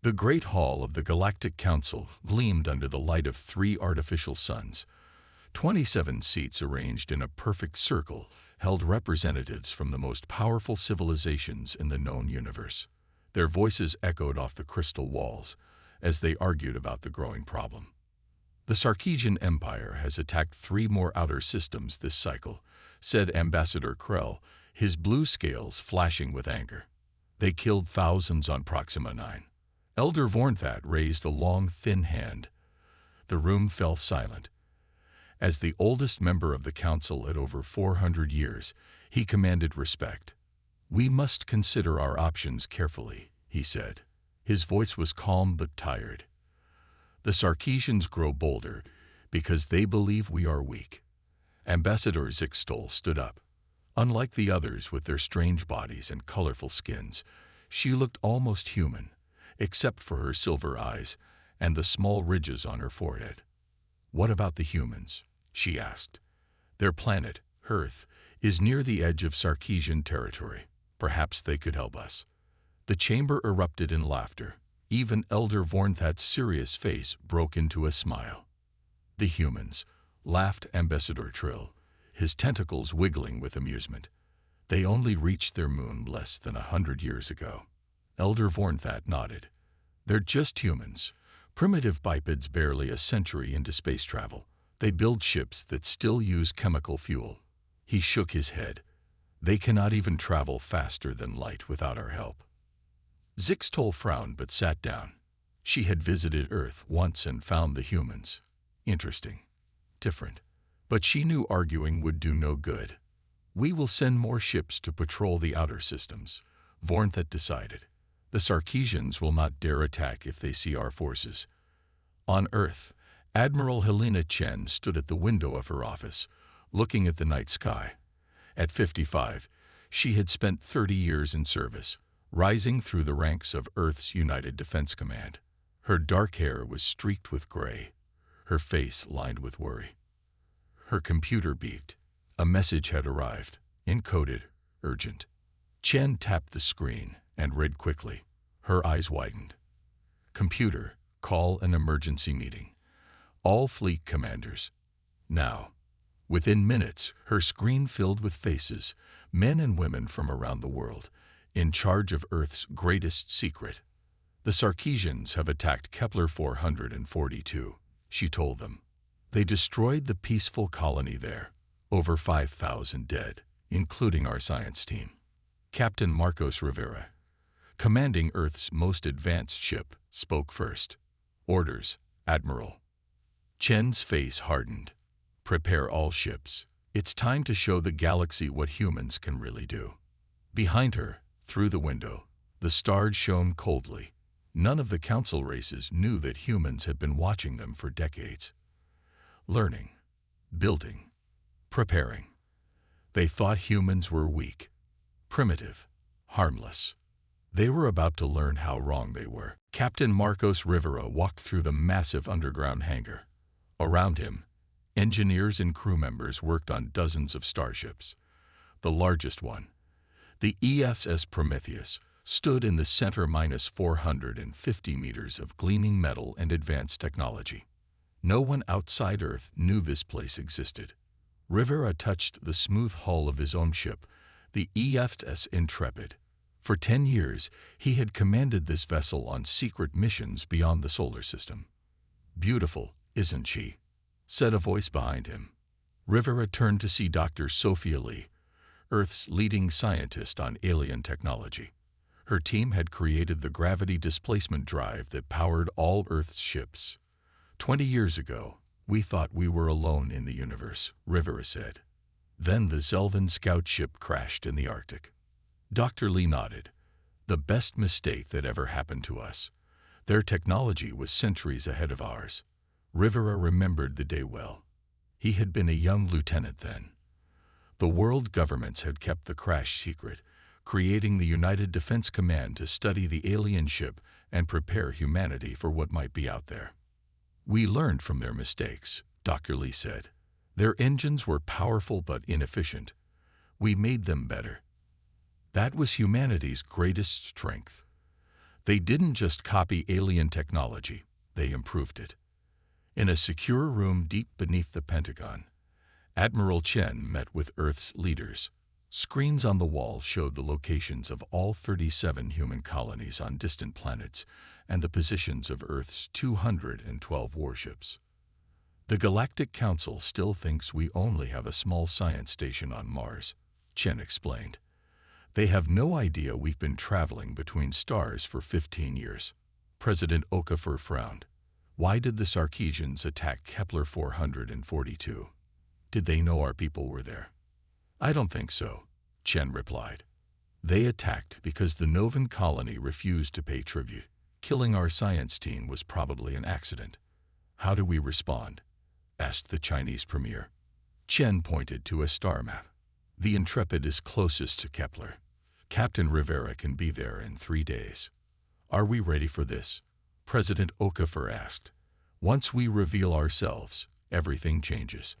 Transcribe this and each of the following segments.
The great hall of the Galactic Council gleamed under the light of 3 artificial suns. 27 seats arranged in a perfect circle held representatives from the most powerful civilizations in the known universe. Their voices echoed off the crystal walls as they argued about the growing problem. The Sarkeesian Empire has attacked 3 more outer systems this cycle, said Ambassador Krell, his blue scales flashing with anger. They killed thousands on Proxima 9. Elder Vornthat raised a long, thin hand. The room fell silent. As the oldest member of the council at over 400 years, he commanded respect. "We must consider our options carefully," he said. His voice was calm but tired. "The Sarkeesians grow bolder because they believe we are weak." Ambassador Zixtol stood up. Unlike the others with their strange bodies and colorful skins, she looked almost human, except for her silver eyes and the small ridges on her forehead. "What about the humans?" she asked. "Their planet, Earth, is near the edge of Sarkeesian territory. Perhaps they could help us." The chamber erupted in laughter. Even Elder Vornthat's serious face broke into a smile. "The humans," laughed Ambassador Trill, his tentacles wiggling with amusement. "They only reached their moon less than 100 years ago." Elder Vornthat nodded. "They're just humans, primitive bipeds barely a century into space travel. They build ships that still use chemical fuel." He shook his head. "They cannot even travel faster than light without our help." Zixtol frowned but sat down. She had visited Earth once and found the humans interesting, different. But she knew arguing would do no good. "We will send more ships to patrol the outer systems," Vornthat decided. "The Sarkeesians will not dare attack if they see our forces." On Earth, Admiral Helena Chen stood at the window of her office, looking at the night sky. At 55, she had spent 30 years in service, rising through the ranks of Earth's United Defense Command. Her dark hair was streaked with gray, her face lined with worry. Her computer beeped. A message had arrived, encoded, urgent. Chen tapped the screen and read quickly. Her eyes widened. "Computer, call an emergency meeting. All fleet commanders. Now." Within minutes, her screen filled with faces, men and women from around the world, in charge of Earth's greatest secret. "The Sarkeesians have attacked Kepler 442, she told them. "They destroyed the peaceful colony there. Over 5,000 dead, including our science team." Captain Marcos Rivera, commanding Earth's most advanced ship, spoke first. "Orders, Admiral." Chen's face hardened. "Prepare all ships. It's time to show the galaxy what humans can really do." Behind her, through the window, the stars shone coldly. None of the council races knew that humans had been watching them for decades. Learning, building, preparing. They thought humans were weak, primitive, harmless. They were about to learn how wrong they were. Captain Marcos Rivera walked through the massive underground hangar. Around him, engineers and crew members worked on dozens of starships. The largest one, the ESS Prometheus, stood in the center, minus 450 meters of gleaming metal and advanced technology. No one outside Earth knew this place existed. Rivera touched the smooth hull of his own ship, the ESS Intrepid. For 10 years, he had commanded this vessel on secret missions beyond the solar system. "Beautiful, isn't she?" said a voice behind him. Rivera turned to see Dr. Sophia Lee, Earth's leading scientist on alien technology. Her team had created the gravity displacement drive that powered all Earth's ships. 20 years ago, we thought we were alone in the universe, Rivera said. Then the Zelvan scout ship crashed in the Arctic. Dr. Lee nodded. "The best mistake that ever happened to us. Their technology was centuries ahead of ours." Rivera remembered the day well. He had been a young lieutenant then. The world governments had kept the crash secret, creating the United Defense Command to study the alien ship and prepare humanity for what might be out there. "We learned from their mistakes," Dr. Lee said. "Their engines were powerful but inefficient. We made them better. That was humanity's greatest strength. They didn't just copy alien technology, they improved it. In a secure room deep beneath the Pentagon, Admiral Chen met with Earth's leaders. Screens on the wall showed the locations of all 37 human colonies on distant planets and the positions of Earth's 212 warships. The Galactic Council still thinks we only have a small science station on Mars, Chen explained. They have no idea we've been traveling between stars for 15 years. President Okafor frowned. Why did the Sarkeesians attack Kepler 442? Did they know our people were there? I don't think so, Chen replied. They attacked because the Novan colony refused to pay tribute. Killing our science team was probably an accident. How do we respond? Asked the Chinese premier. Chen pointed to a star map. The Intrepid is closest to Kepler. Captain Rivera can be there in 3 days. Are we ready for this? President Okafor asked. Once we reveal ourselves, everything changes.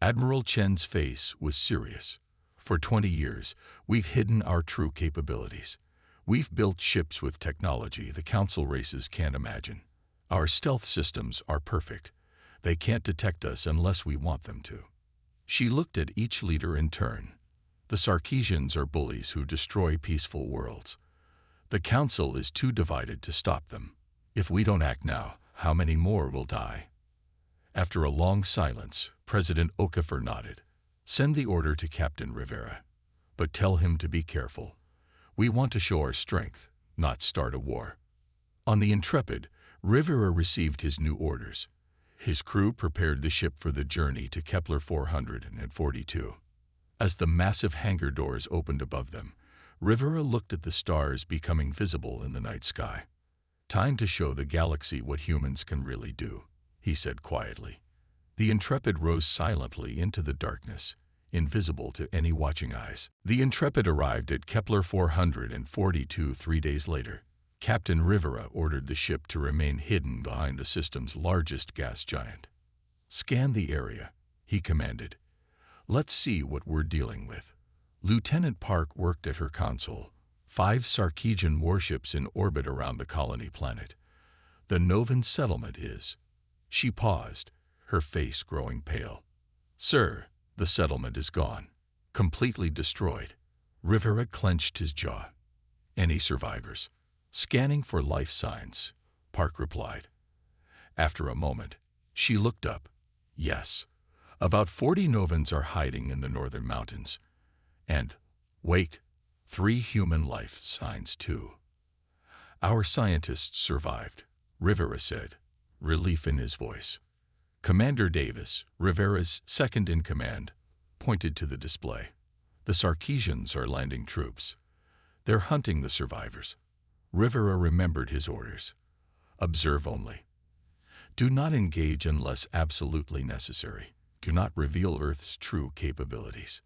Admiral Chen's face was serious. For 20 years, we've hidden our true capabilities. We've built ships with technology the Council races can't imagine. Our stealth systems are perfect. They can't detect us unless we want them to. She looked at each leader in turn. The Sarkeesians are bullies who destroy peaceful worlds. The Council is too divided to stop them. If we don't act now, how many more will die? After a long silence, President Okafor nodded. Send the order to Captain Rivera. But tell him to be careful. We want to show our strength, not start a war. On the Intrepid, Rivera received his new orders. His crew prepared the ship for the journey to Kepler 442. As the massive hangar doors opened above them, Rivera looked at the stars becoming visible in the night sky. Time to show the galaxy what humans can really do, he said quietly. The Intrepid rose silently into the darkness, invisible to any watching eyes. The Intrepid arrived at Kepler 442 3 days later. Captain Rivera ordered the ship to remain hidden behind the system's largest gas giant. Scan the area, he commanded. Let's see what we're dealing with. Lieutenant Park worked at her console. 5 Sarkeesian warships in orbit around the colony planet. The Novan settlement is. She paused, her face growing pale. Sir, the settlement is gone. Completely destroyed. Rivera clenched his jaw. Any survivors? Scanning for life signs, Park replied. After a moment, she looked up. Yes. About 40 Novans are hiding in the northern mountains. And, wait, 3 human life signs too. Our scientists survived, Rivera said, relief in his voice. Commander Davis, Rivera's second-in-command, pointed to the display. The Sarkeesians are landing troops. They're hunting the survivors. Rivera remembered his orders. Observe only. Do not engage unless absolutely necessary. Do not reveal Earth's true capabilities.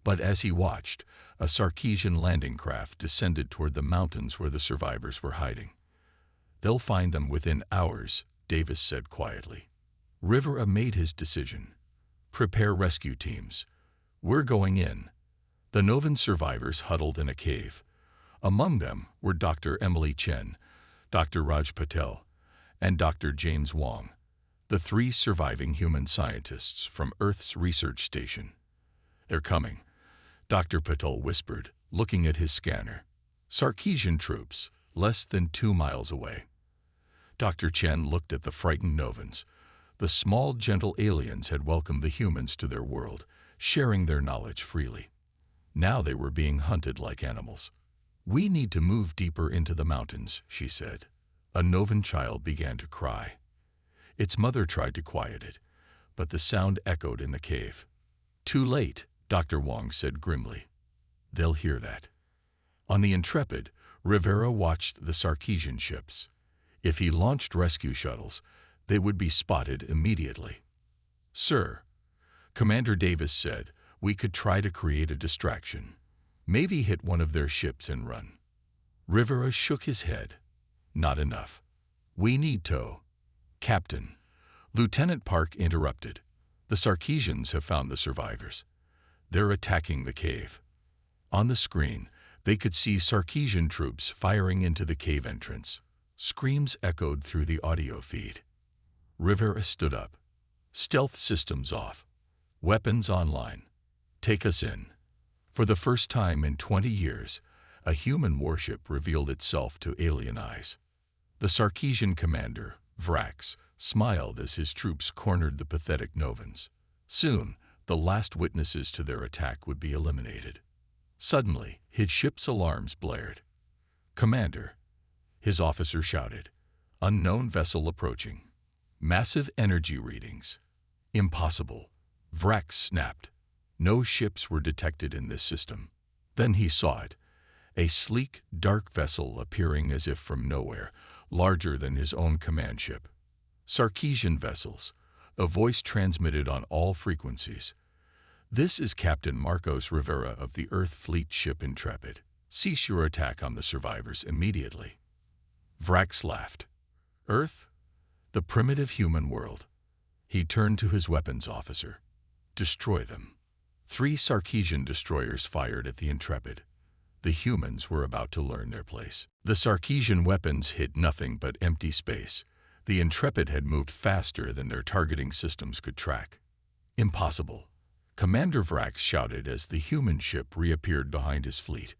But as he watched, a Sarkeesian landing craft descended toward the mountains where the survivors were hiding. They'll find them within hours, Davis said quietly. Rivera made his decision. Prepare rescue teams. We're going in. The Novan survivors huddled in a cave. Among them were Dr. Emily Chen, Dr. Raj Patel, and Dr. James Wong, the 3 surviving human scientists from Earth's research station. They're coming, Dr. Patel whispered, looking at his scanner. Sarkeesian troops, less than 2 miles away. Dr. Chen looked at the frightened Novans. The small, gentle aliens had welcomed the humans to their world, sharing their knowledge freely. Now they were being hunted like animals. We need to move deeper into the mountains, she said. A Novan child began to cry. Its mother tried to quiet it, but the sound echoed in the cave. Too late, Dr. Wong said grimly. They'll hear that. On the Intrepid, Rivera watched the Sarkeesian ships. If he launched rescue shuttles, they would be spotted immediately. Sir, Commander Davis said, we could try to create a distraction. Maybe hit one of their ships and run. Rivera shook his head. Not enough. We need tow. Captain. Lieutenant Park interrupted. The Sarkeesians have found the survivors. They're attacking the cave. On the screen, They could see Sarkeesian troops firing into the cave entrance. Screams echoed through the audio feed. Rivera stood up. Stealth systems off. Weapons online. Take us in. For the first time in 20 years, a human warship revealed itself to alien eyes. The Sarkeesian commander, Vrax, smiled as his troops cornered the pathetic Novans. Soon, the last witnesses to their attack would be eliminated. Suddenly, his ship's alarms blared. "Commander," his officer shouted. "Unknown vessel approaching. Massive energy readings." "Impossible," Vrax snapped. No ships were detected in this system. Then he saw it. A sleek, dark vessel appearing as if from nowhere, larger than his own command ship. "Sarkeesian vessels," a voice transmitted on all frequencies. "This is Captain Marcos Rivera of the Earth Fleet ship Intrepid. Cease your attack on the survivors immediately." Vrax laughed. "Earth? The primitive human world." He turned to his weapons officer. "Destroy them." 3 Sarkeesian destroyers fired at the Intrepid. The humans were about to learn their place. The Sarkeesian weapons hit nothing but empty space. The Intrepid had moved faster than their targeting systems could track. "Impossible," Commander Vrax shouted as the human ship reappeared behind his fleet.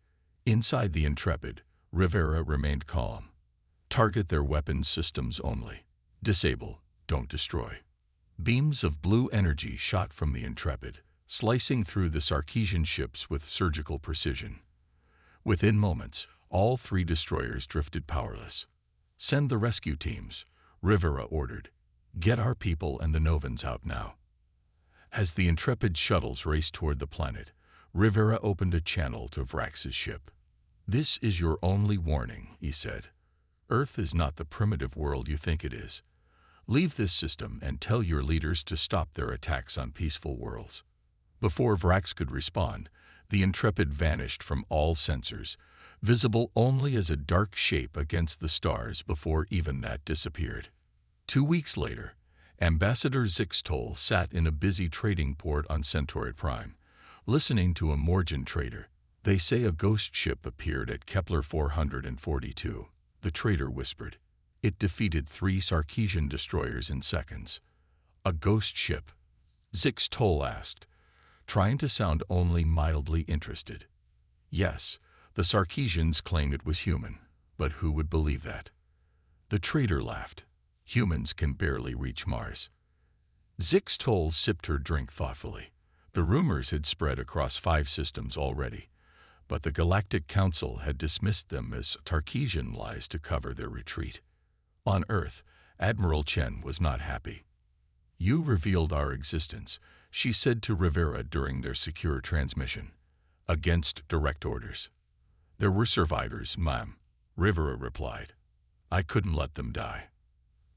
Inside the Intrepid, Rivera remained calm. "Target their weapons systems only. Disable, don't destroy." Beams of blue energy shot from the Intrepid, slicing through the Sarkeesian ships with surgical precision. Within moments, all 3 destroyers drifted powerless. "Send the rescue teams," Rivera ordered. "Get our people and the Novans out now." As the Intrepid shuttles raced toward the planet, Rivera opened a channel to Vrax's ship. "This is your only warning," he said. "Earth is not the primitive world you think it is. Leave this system and tell your leaders to stop their attacks on peaceful worlds." Before Vrax could respond, the Intrepid vanished from all sensors, visible only as a dark shape against the stars before even that disappeared. 2 weeks later, Ambassador Zixtol sat in a busy trading port on Centauri Prime, listening to a Morgan trader. "They say a ghost ship appeared at Kepler 442, the trader whispered. "It defeated 3 Sarkeesian destroyers in seconds." "A ghost ship?" Zixtol asked, trying to sound only mildly interested. "Yes, the Sarkeesians claimed it was human, but who would believe that?" The trader laughed. "Humans can barely reach Mars." Zixtol sipped her drink thoughtfully. The rumors had spread across 5 systems already, but the Galactic Council had dismissed them as Sarkeesian lies to cover their retreat. On Earth, Admiral Chen was not happy. "You revealed our existence," she said to Rivera during their secure transmission. "Against direct orders." "There were survivors, ma'am," Rivera replied. "I couldn't let them die."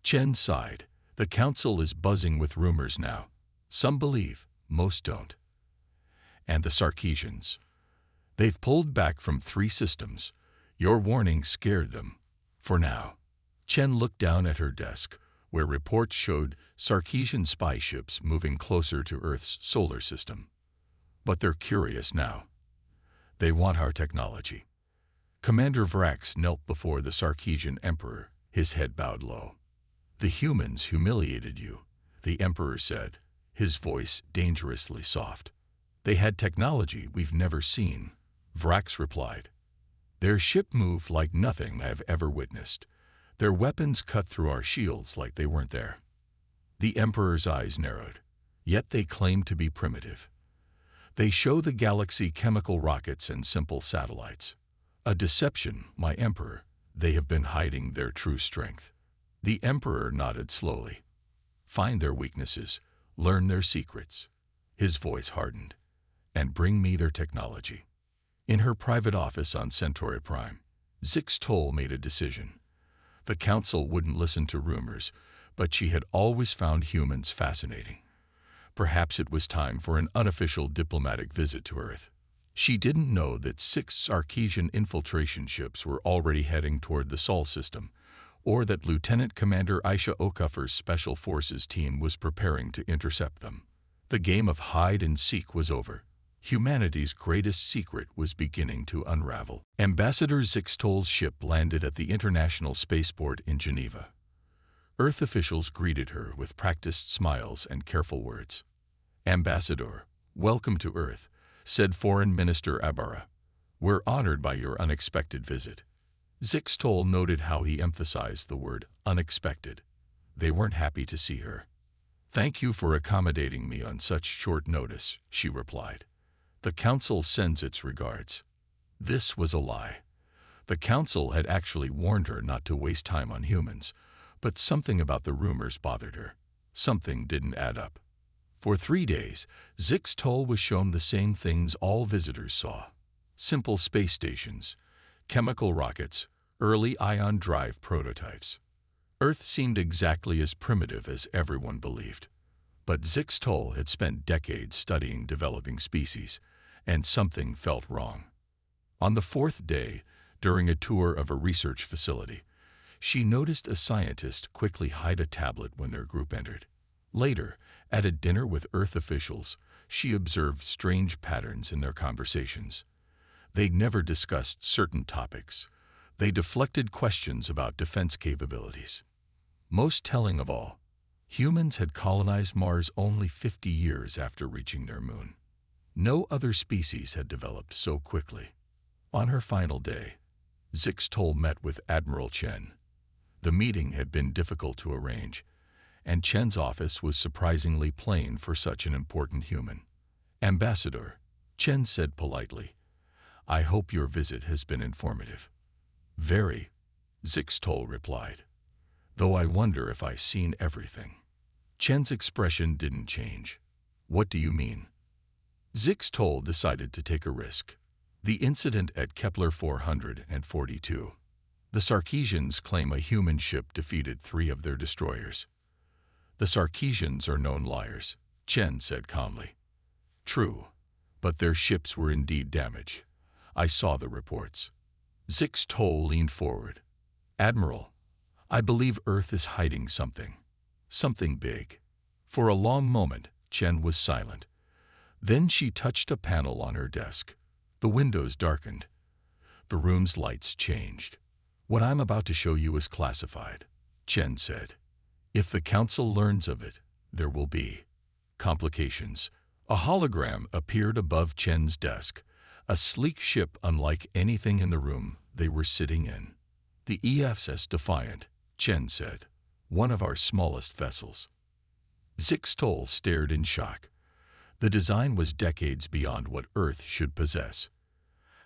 Chen sighed. "The Council is buzzing with rumors now. Some believe, most don't." "And the Sarkeesians? They've pulled back from 3 systems. Your warning scared them. For now." Chen looked down at her desk, where reports showed Sarkeesian spy ships moving closer to Earth's solar system. "But they're curious now. They want our technology." Commander Vrax knelt before the Sarkeesian Emperor, his head bowed low. "The humans humiliated you," the Emperor said, his voice dangerously soft. "They had technology we've never seen," Vrax replied. "Their ship moved like nothing I've ever witnessed. Their weapons cut through our shields like they weren't there." The Emperor's eyes narrowed. "Yet they claim to be primitive. They show the galaxy chemical rockets and simple satellites. A deception, my Emperor. They have been hiding their true strength." The Emperor nodded slowly. "Find their weaknesses, learn their secrets." His voice hardened. "And bring me their technology." In her private office on Centauri Prime, Zixtol made a decision. The Council wouldn't listen to rumors, but she had always found humans fascinating. Perhaps it was time for an unofficial diplomatic visit to Earth. She didn't know that 6 Sarkeesian infiltration ships were already heading toward the Sol system, or that Lieutenant Commander Aisha Okuffer's Special Forces team was preparing to intercept them. The game of hide and seek was over. Humanity's greatest secret was beginning to unravel. Ambassador Zixtol's ship landed at the International Spaceport in Geneva. Earth officials greeted her with practiced smiles and careful words. "Ambassador, welcome to Earth," said Foreign Minister Ibarra. "We're honored by your unexpected visit." Zixtol noted how he emphasized the word unexpected. They weren't happy to see her. "Thank you for accommodating me on such short notice," she replied. "The Council sends its regards." This was a lie. The Council had actually warned her not to waste time on humans, but something about the rumors bothered her. Something didn't add up. For 3 days, Zixtol was shown the same things all visitors saw. Simple space stations, chemical rockets, early ion drive prototypes. Earth seemed exactly as primitive as everyone believed. But Zixtol had spent decades studying developing species, and something felt wrong. On the 4th day, during a tour of a research facility, she noticed a scientist quickly hide a tablet when their group entered. Later, at a dinner with Earth officials, she observed strange patterns in their conversations. They never discussed certain topics. They deflected questions about defense capabilities. Most telling of all, humans had colonized Mars only 50 years after reaching their moon. No other species had developed so quickly. On her final day, Zixtol met with Admiral Chen. The meeting had been difficult to arrange, and Chen's office was surprisingly plain for such an important human. "Ambassador," Chen said politely, "I hope your visit has been informative." "Very," Zixtol replied, "though I wonder if I've seen everything." Chen's expression didn't change. "What do you mean?" Zixtol decided to take a risk. The incident at Kepler 442. The Sarkeesians claim a human ship defeated 3 of their destroyers. "The Sarkeesians are known liars," Chen said calmly. "True, but their ships were indeed damaged. I saw the reports." Zixtol leaned forward. "Admiral, I believe Earth is hiding something. Something big." For a long moment, Chen was silent. Then she touched a panel on her desk. The windows darkened. The room's lights changed. "What I'm about to show you is classified," Chen said. "If the Council learns of it, there will be complications." A hologram appeared above Chen's desk, a sleek ship unlike anything in the room they were sitting in. "The EFS Defiant," Chen said, "one of our smallest vessels." Zixtol stared in shock. The design was decades beyond what Earth should possess.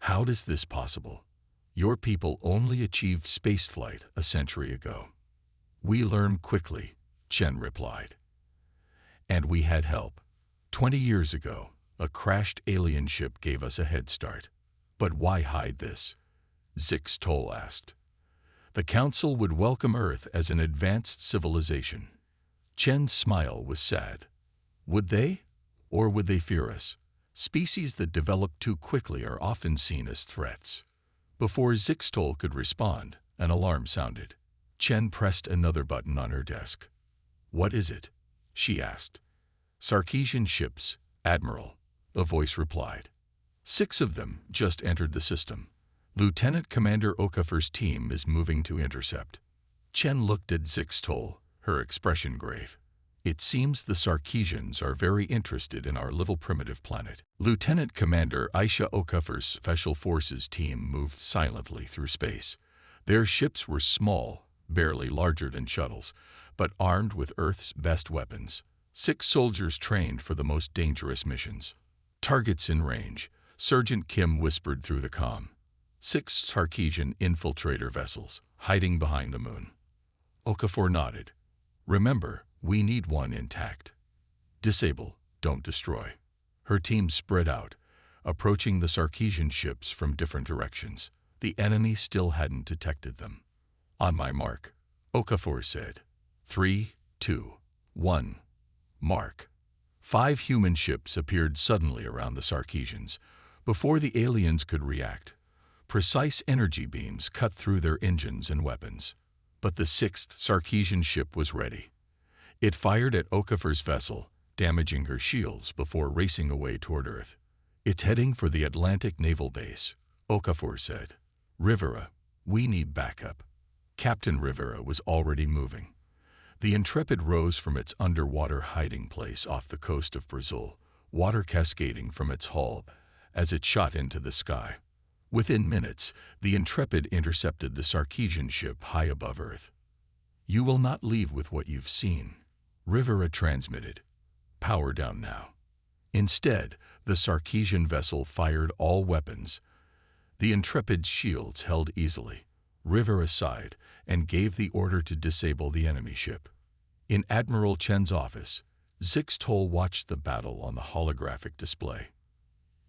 "How is this possible? Your people only achieved spaceflight a century ago." "We learned quickly," Chen replied. "And we had help. 20 years ago, a crashed alien ship gave us a head start." "But why hide this?" Zixtol asked. "The Council would welcome Earth as an advanced civilization." Chen's smile was sad. "Would they? Or would they fear us? Species that develop too quickly are often seen as threats." Before Zixtol could respond, an alarm sounded. Chen pressed another button on her desk. "What is it?" she asked. "Sarkeesian ships, Admiral," a voice replied. 6 of them just entered the system. Lieutenant Commander Okafor's team is moving to intercept. Chen looked at Zixtol, her expression grave. "It seems the Sarkeesians are very interested in our little primitive planet." Lieutenant Commander Aisha Okafor's Special Forces team moved silently through space. Their ships were small, barely larger than shuttles, but armed with Earth's best weapons. 6 soldiers trained for the most dangerous missions. "Targets in range," Sergeant Kim whispered through the comm. 6 Sarkeesian infiltrator vessels, hiding behind the moon. Okafor nodded. "Remember, we need one intact. Disable, don't destroy." Her team spread out, approaching the Sarkeesian ships from different directions. The enemy still hadn't detected them. "On my mark," Okafor said. 3, 2, 1, mark. 5 human ships appeared suddenly around the Sarkeesians. Before the aliens could react, precise energy beams cut through their engines and weapons. But the 6th Sarkeesian ship was ready. It fired at Okafor's vessel, damaging her shields before racing away toward Earth. It's heading for the Atlantic Naval Base, Okafor said. Rivera, we need backup. Captain Rivera was already moving. The Intrepid rose from its underwater hiding place off the coast of Brazil, water cascading from its hull as it shot into the sky. Within minutes, the Intrepid intercepted the Sarkeesian ship high above Earth. You will not leave with what you've seen, Rivera transmitted. Power down now. Instead, the Sarkeesian vessel fired all weapons. The Intrepid's shields held easily. Rivera sighed and gave the order to disable the enemy ship. In Admiral Chen's office, Zixtol watched the battle on the holographic display.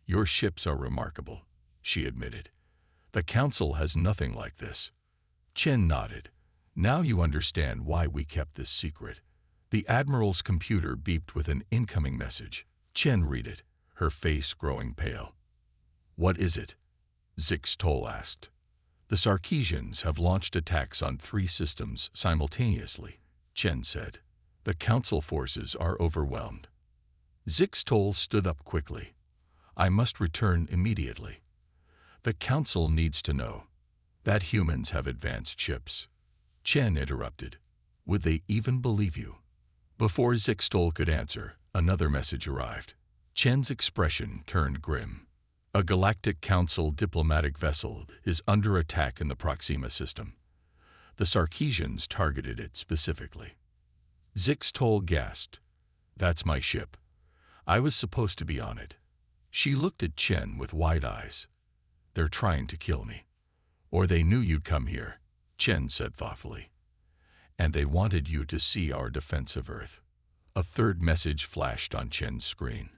Your ships are remarkable, she admitted. The Council has nothing like this. Chen nodded. Now you understand why we kept this secret. The Admiral's computer beeped with an incoming message. Chen read it, her face growing pale. What is it? Zixtol asked. The Sarkeesians have launched attacks on 3 systems simultaneously, Chen said. The Council forces are overwhelmed. Zixtol stood up quickly. I must return immediately. The Council needs to know that humans have advanced ships. Chen interrupted. Would they even believe you? Before Zixtol could answer, another message arrived. Chen's expression turned grim. A Galactic Council diplomatic vessel is under attack in the Proxima system. The Sarkeesians targeted it specifically. Zixtol gasped. That's my ship. I was supposed to be on it. She looked at Chen with wide eyes. They're trying to kill me. Or they knew you'd come here, Chen said thoughtfully. And they wanted you to see our defense of Earth. A third message flashed on Chen's screen.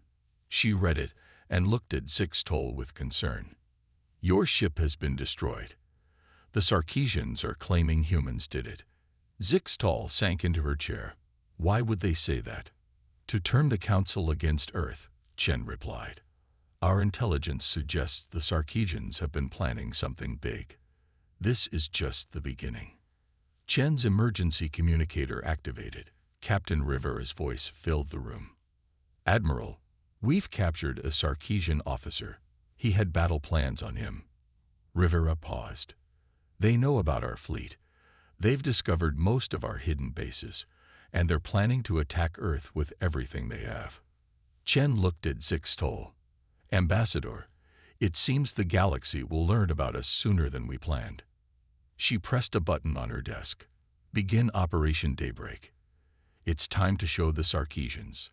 She read it and looked at Zixtol with concern. Your ship has been destroyed. The Sarkeesians are claiming humans did it. Zixtol sank into her chair. Why would they say that? To turn the Council against Earth, Chen replied. Our intelligence suggests the Sarkeesians have been planning something big. This is just the beginning. Chen's emergency communicator activated. Captain Rivera's voice filled the room. Admiral, we've captured a Sarkeesian officer. He had battle plans on him. Rivera paused. They know about our fleet. They've discovered most of our hidden bases, and they're planning to attack Earth with everything they have. Chen looked at Zixtol. Ambassador, it seems the galaxy will learn about us sooner than we planned. She pressed a button on her desk. Begin Operation Daybreak. It's time to show the Sarkeesians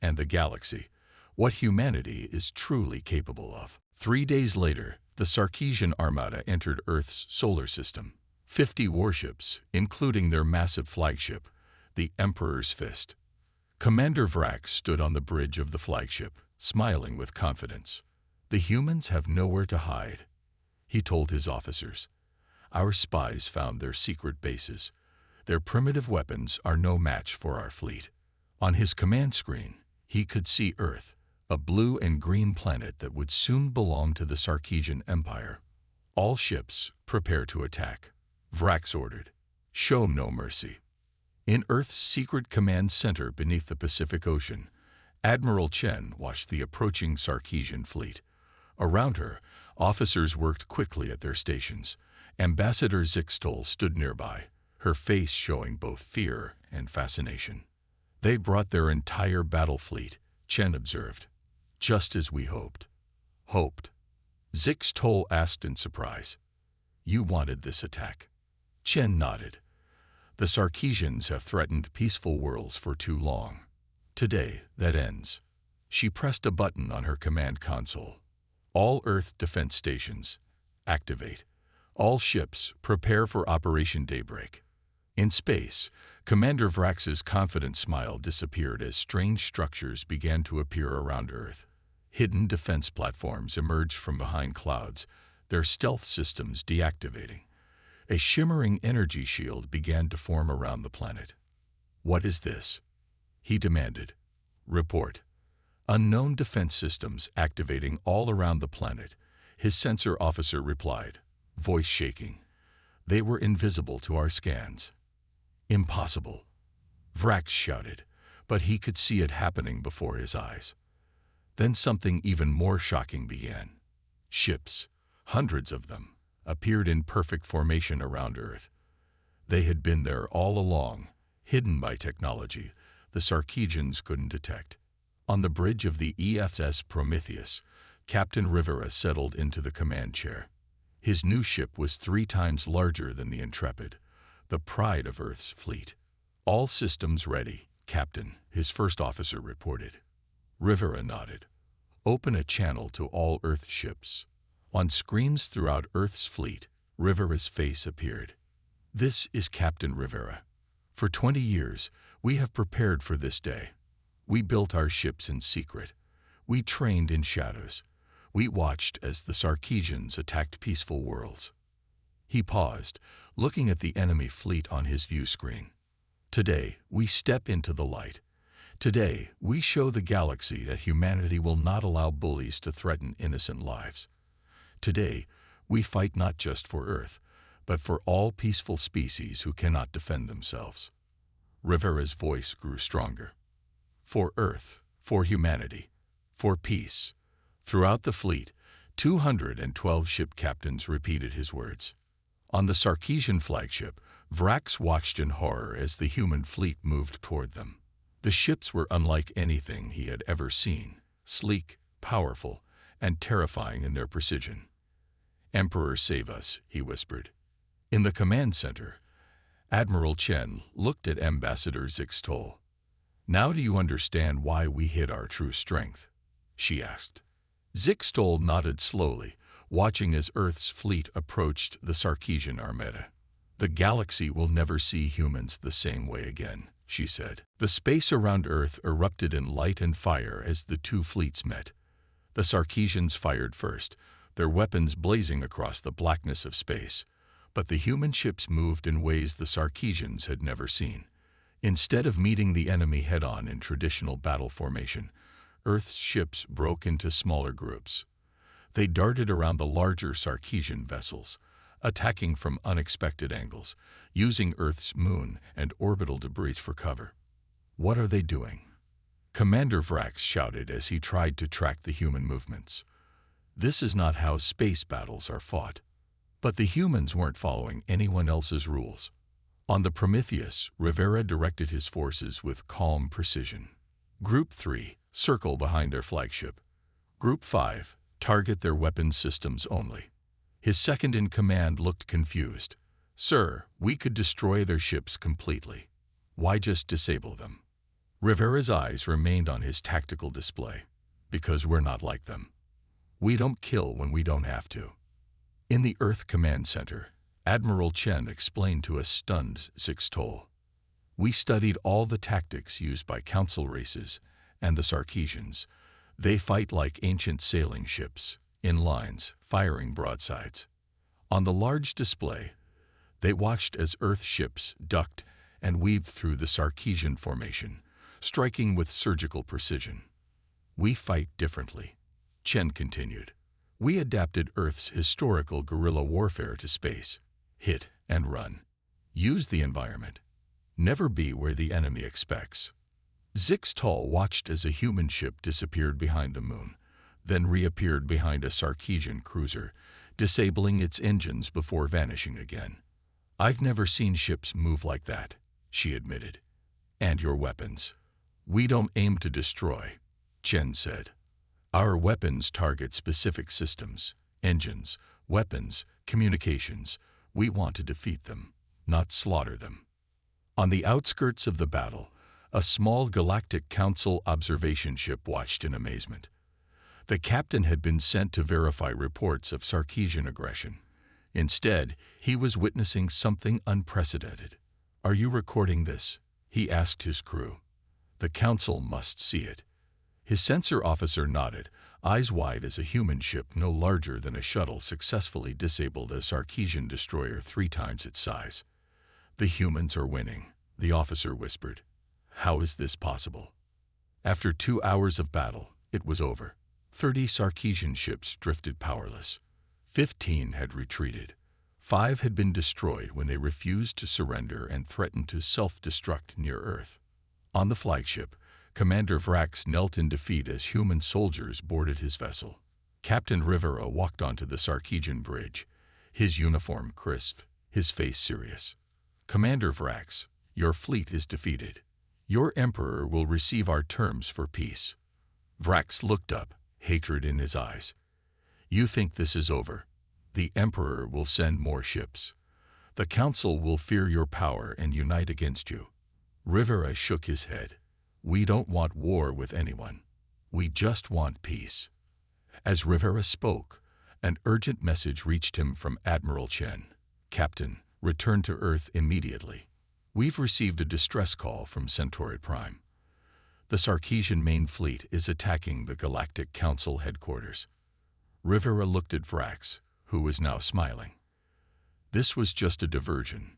and the galaxy what humanity is truly capable of. 3 days later, the Sarkeesian armada entered Earth's solar system. 50 warships, including their massive flagship, the Emperor's Fist. Commander Vrax stood on the bridge of the flagship, smiling with confidence. The humans have nowhere to hide, he told his officers. Our spies found their secret bases. Their primitive weapons are no match for our fleet. On his command screen, he could see Earth, a blue and green planet that would soon belong to the Sarkeesian Empire. All ships, prepare to attack, Vrax ordered. Show no mercy. In Earth's secret command center beneath the Pacific Ocean, Admiral Chen watched the approaching Sarkeesian fleet. Around her, officers worked quickly at their stations. Ambassador Zixtol stood nearby, her face showing both fear and fascination. They brought their entire battle fleet, Chen observed. Just as we hoped. Hoped? Zixtol asked in surprise. You wanted this attack? Chen nodded. The Sarkeesians have threatened peaceful worlds for too long. Today, that ends. She pressed a button on her command console. All Earth defense stations, activate. All ships, prepare for Operation Daybreak. In space, Commander Vrax's confident smile disappeared as strange structures began to appear around Earth. Hidden defense platforms emerged from behind clouds, their stealth systems deactivating. A shimmering energy shield began to form around the planet. What is this? He demanded. Report. Unknown defense systems activating all around the planet, his sensor officer replied, voice shaking. They were invisible to our scans. Impossible. Vrax shouted, but he could see it happening before his eyes. Then something even more shocking began. Ships, hundreds of them, appeared in perfect formation around Earth. They had been there all along, hidden by technology the Sarkeesians couldn't detect. On the bridge of the EFS Prometheus, Captain Rivera settled into the command chair. His new ship was 3 times larger than the Intrepid, the pride of Earth's fleet. "All systems ready, Captain," his first officer reported. Rivera nodded. "Open a channel to all Earth ships." On screens throughout Earth's fleet, Rivera's face appeared. "This is Captain Rivera. For 20 years, we have prepared for this day. We built our ships in secret. We trained in shadows. We watched as the Sarkeesians attacked peaceful worlds." He paused, looking at the enemy fleet on his view screen. "Today, we step into the light. Today, we show the galaxy that humanity will not allow bullies to threaten innocent lives. Today, we fight not just for Earth, but for all peaceful species who cannot defend themselves." Rivera's voice grew stronger. "For Earth, for humanity, for peace." Throughout the fleet, 212 ship captains repeated his words. On the Sarkeesian flagship, Vrax watched in horror as the human fleet moved toward them. The ships were unlike anything he had ever seen, sleek, powerful, and terrifying in their precision. "Emperor, save us," he whispered. In the command center, Admiral Chen looked at Ambassador Zixtol. "Now do you understand why we hid our true strength?" she asked. Zixtol nodded slowly, watching as Earth's fleet approached the Sarkeesian Armada. "The galaxy will never see humans the same way again," she said. The space around Earth erupted in light and fire as the 2 fleets met. The Sarkeesians fired first, their weapons blazing across the blackness of space. But the human ships moved in ways the Sarkeesians had never seen. Instead of meeting the enemy head-on in traditional battle formation, Earth's ships broke into smaller groups. They darted around the larger Sarkeesian vessels, attacking from unexpected angles, using Earth's moon and orbital debris for cover. "What are they doing?" Commander Vrax shouted as he tried to track the human movements. "This is not how space battles are fought." But the humans weren't following anyone else's rules. On the Prometheus, Rivera directed his forces with calm precision. "Group 3, circle behind their flagship. Group 5, target their weapons systems only." His second-in-command looked confused. "Sir, we could destroy their ships completely. Why just disable them?" Rivera's eyes remained on his tactical display. "Because we're not like them. We don't kill when we don't have to." In the Earth Command Center, Admiral Chen explained to a stunned Zixtol. "We studied all the tactics used by council races and the Sarkeesians. They fight like ancient sailing ships, in lines, firing broadsides." On the large display, they watched as Earth ships ducked and weaved through the Sarkeesian formation, striking with surgical precision. "We fight differently," Chen continued. "We adapted Earth's historical guerrilla warfare to space. Hit and run. Use the environment. Never be where the enemy expects." Zixtol watched as a human ship disappeared behind the moon, then reappeared behind a Sarkeesian cruiser, disabling its engines before vanishing again. "I've never seen ships move like that," she admitted. "And your weapons?" "We don't aim to destroy," Chen said. "Our weapons target specific systems, engines, weapons, communications. We want to defeat them, not slaughter them." On the outskirts of the battle, a small Galactic Council observation ship watched in amazement. The captain had been sent to verify reports of Sarkeesian aggression. Instead, he was witnessing something unprecedented. "Are you recording this?" he asked his crew. "The Council must see it." His sensor officer nodded, eyes wide as a human ship no larger than a shuttle successfully disabled a Sarkeesian destroyer 3 times its size. "The humans are winning," the officer whispered. "How is this possible?" After 2 hours of battle, it was over. 30 Sarkeesian ships drifted powerless. 15 had retreated. 5 had been destroyed when they refused to surrender and threatened to self-destruct near Earth. On the flagship, Commander Vrax knelt in defeat as human soldiers boarded his vessel. Captain Rivera walked onto the Sarkeesian bridge, his uniform crisp, his face serious. "Commander Vrax, your fleet is defeated. Your emperor will receive our terms for peace." Vrax looked up, hatred in his eyes. "You think this is over? The emperor will send more ships. The council will fear your power and unite against you." Rivera shook his head. "We don't want war with anyone. We just want peace." As Rivera spoke, an urgent message reached him from Admiral Chen. "Captain, return to Earth immediately. We've received a distress call from Centauri Prime. The Sarkeesian main fleet is attacking the Galactic Council headquarters." Rivera looked at Vrax, who was now smiling. "This was just a diversion,"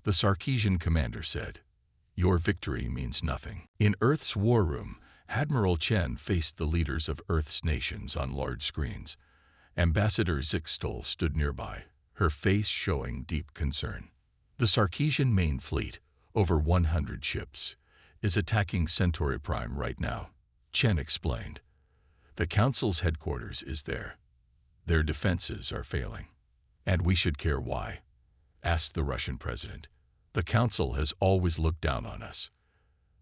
the Sarkeesian commander said. "Your victory means nothing." In Earth's war room, Admiral Chen faced the leaders of Earth's nations on large screens. Ambassador Zixtol stood nearby, her face showing deep concern. "The Sarkeesian main fleet, over 100 ships, is attacking Centauri Prime right now," Chen explained. "The Council's headquarters is there. Their defenses are failing." "And we should care why?" asked the Russian president. "The Council has always looked down on us.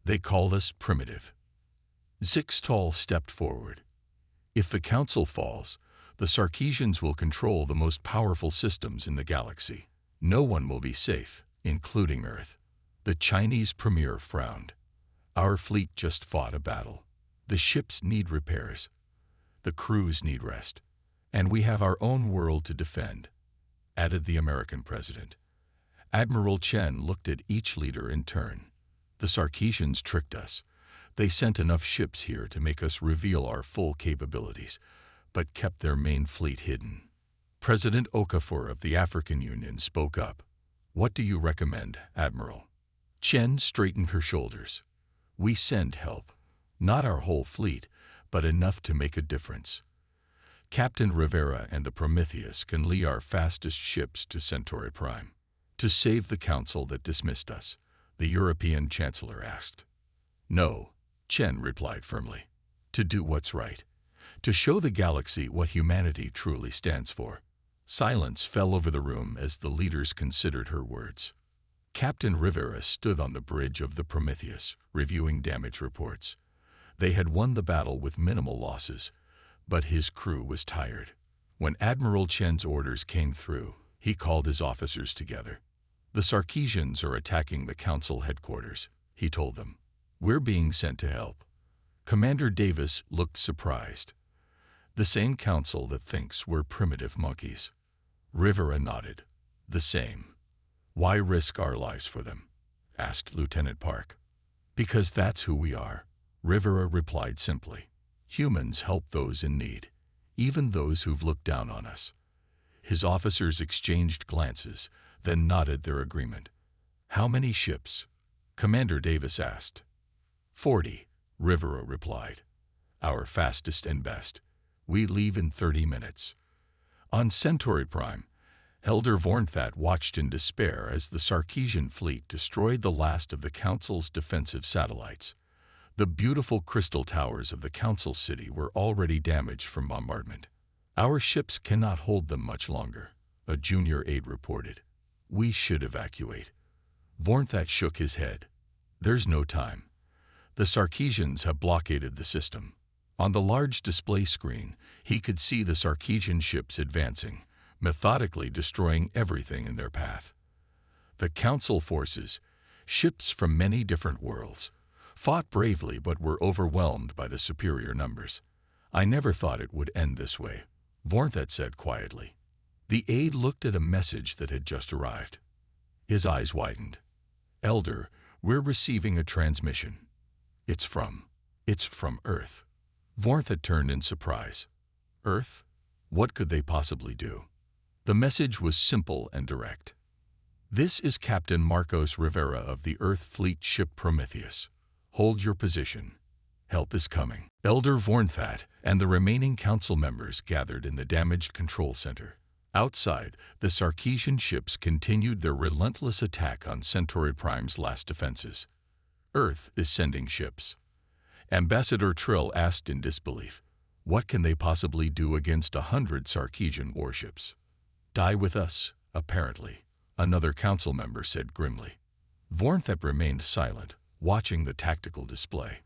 They call us primitive." Zixtol stepped forward. "If the Council falls, the Sarkeesians will control the most powerful systems in the galaxy. No one will be safe, including Earth." The Chinese premier frowned. "Our fleet just fought a battle. The ships need repairs. The crews need rest. And we have our own world to defend," added the American president. Admiral Chen looked at each leader in turn. "The Sarkeesians tricked us. They sent enough ships here to make us reveal our full capabilities, but kept their main fleet hidden." President Okafor of the African Union spoke up. "What do you recommend, Admiral?" Chen straightened her shoulders. "We send help. Not our whole fleet, but enough to make a difference. Captain Rivera and the Prometheus can lead our fastest ships to Centauri Prime." "To save the council that dismissed us?" the European Chancellor asked. "No," Chen replied firmly. "To do what's right. To show the galaxy what humanity truly stands for." Silence fell over the room as the leaders considered her words. Captain Rivera stood on the bridge of the Prometheus, reviewing damage reports. They had won the battle with minimal losses, but his crew was tired. When Admiral Chen's orders came through, he called his officers together. "The Sarkeesians are attacking the council headquarters," he told them. "We're being sent to help." Commander Davis looked surprised. "The same council that thinks we're primitive monkeys." Rivera nodded. "The same." "Why risk our lives for them?" asked Lieutenant Park. "Because that's who we are," Rivera replied simply. "Humans help those in need, even those who've looked down on us." His officers exchanged glances, then nodded their agreement. "How many ships?" Commander Davis asked. 40, Rivera replied. "Our fastest and best. We leave in 30 minutes. On Centauri Prime, Elder Vornthat watched in despair as the Sarkeesian fleet destroyed the last of the Council's defensive satellites. The beautiful crystal towers of the Council city were already damaged from bombardment. "Our ships cannot hold them much longer," a junior aide reported. "We should evacuate." Vornthat shook his head. "There's no time. The Sarkeesians have blockaded the system." On the large display screen, he could see the Sarkeesian ships advancing, methodically destroying everything in their path. The Council forces, ships from many different worlds, fought bravely but were overwhelmed by the superior numbers. "I never thought it would end this way," Vornthat said quietly. The aide looked at a message that had just arrived. His eyes widened. "Elder, we're receiving a transmission. It's from Earth." Vornthat turned in surprise. "Earth? What could they possibly do?" The message was simple and direct. "This is Captain Marcos Rivera of the Earth Fleet ship Prometheus. Hold your position. Help is coming." Elder Vornthat and the remaining council members gathered in the damaged control center. Outside, the Sarkeesian ships continued their relentless attack on Centauri Prime's last defenses. "Earth is sending ships." Ambassador Trill asked in disbelief. What can they possibly do against 100 Sarkeesian warships? Die with us, apparently, another council member said grimly. Vornthat remained silent, watching the tactical display.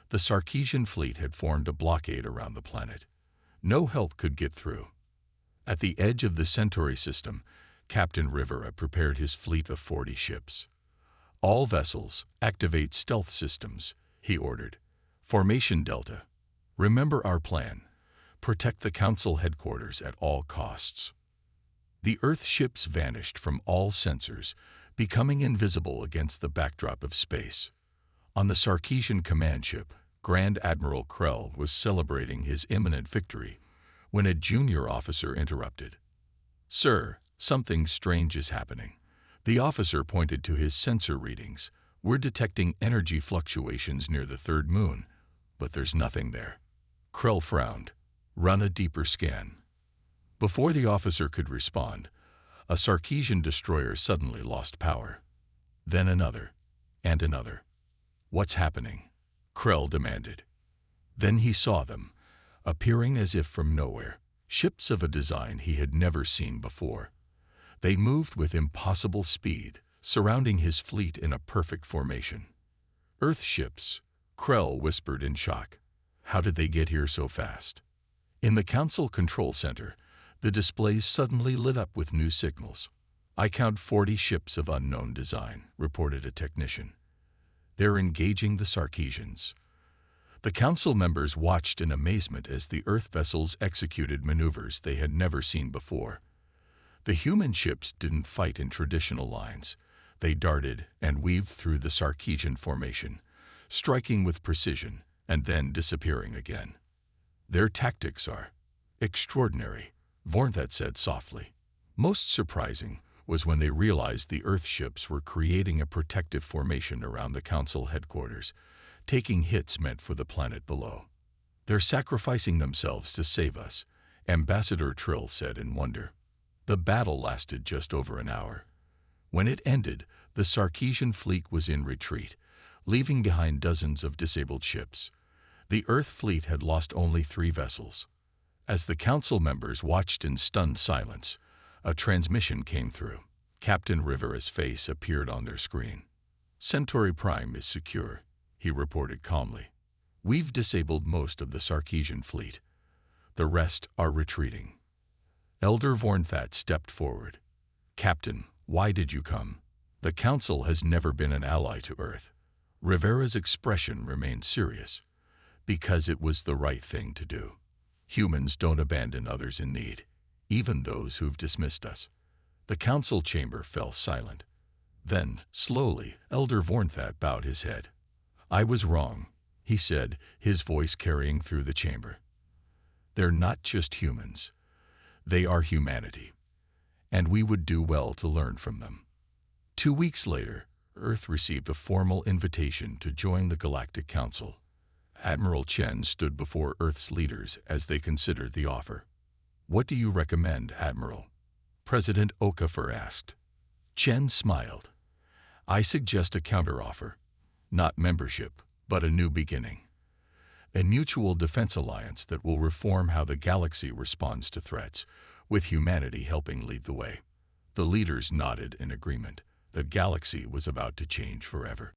The Sarkeesian fleet had formed a blockade around the planet. No help could get through. At the edge of the Centauri system, Captain Rivera prepared his fleet of 40 ships. All vessels, activate stealth systems, he ordered. Formation Delta. Remember our plan. Protect the Council headquarters at all costs. The Earth ships vanished from all sensors, becoming invisible against the backdrop of space. On the Sarkeesian command ship, Grand Admiral Krell was celebrating his imminent victory when a junior officer interrupted. Sir, something strange is happening. The officer pointed to his sensor readings. We're detecting energy fluctuations near the third moon, but there's nothing there. Krell frowned. Run a deeper scan. Before the officer could respond, a Sarkeesian destroyer suddenly lost power. Then another, and another. What's happening? Krell demanded. Then he saw them, appearing as if from nowhere, ships of a design he had never seen before. They moved with impossible speed, surrounding his fleet in a perfect formation. Earth ships, Krell whispered in shock. How did they get here so fast? In the Council Control Center, the displays suddenly lit up with new signals. I count 40 ships of unknown design, reported a technician. They're engaging the Sarkeesians. The Council members watched in amazement as the Earth vessels executed maneuvers they had never seen before. The human ships didn't fight in traditional lines. They darted and weaved through the Sarkeesian formation, striking with precision and then disappearing again. Their tactics are extraordinary, Vornthat said softly. Most surprising was when they realized the Earth ships were creating a protective formation around the Council headquarters, taking hits meant for the planet below. They're sacrificing themselves to save us, Ambassador Trill said in wonder. The battle lasted just over an hour. When it ended, the Sarkeesian fleet was in retreat, leaving behind dozens of disabled ships. The Earth fleet had lost only 3 vessels. As the Council members watched in stunned silence, a transmission came through. Captain Rivera's face appeared on their screen. Centauri Prime is secure, he reported calmly. We've disabled most of the Sarkeesian fleet. The rest are retreating. Elder Vornthat stepped forward. Captain, why did you come? The Council has never been an ally to Earth. Rivera's expression remained serious. Because it was the right thing to do. Humans don't abandon others in need, even those who've dismissed us. The council chamber fell silent. Then, slowly, Elder Vornthat bowed his head. I was wrong, he said, his voice carrying through the chamber. They're not just humans. They are humanity. And we would do well to learn from them. 2 weeks later, Earth received a formal invitation to join the Galactic Council. Admiral Chen stood before Earth's leaders as they considered the offer. What do you recommend, Admiral? President Okafor asked. Chen smiled. I suggest a counteroffer. Not membership, but a new beginning. A mutual defense alliance that will reform how the galaxy responds to threats, with humanity helping lead the way. The leaders nodded in agreement. The galaxy was about to change forever.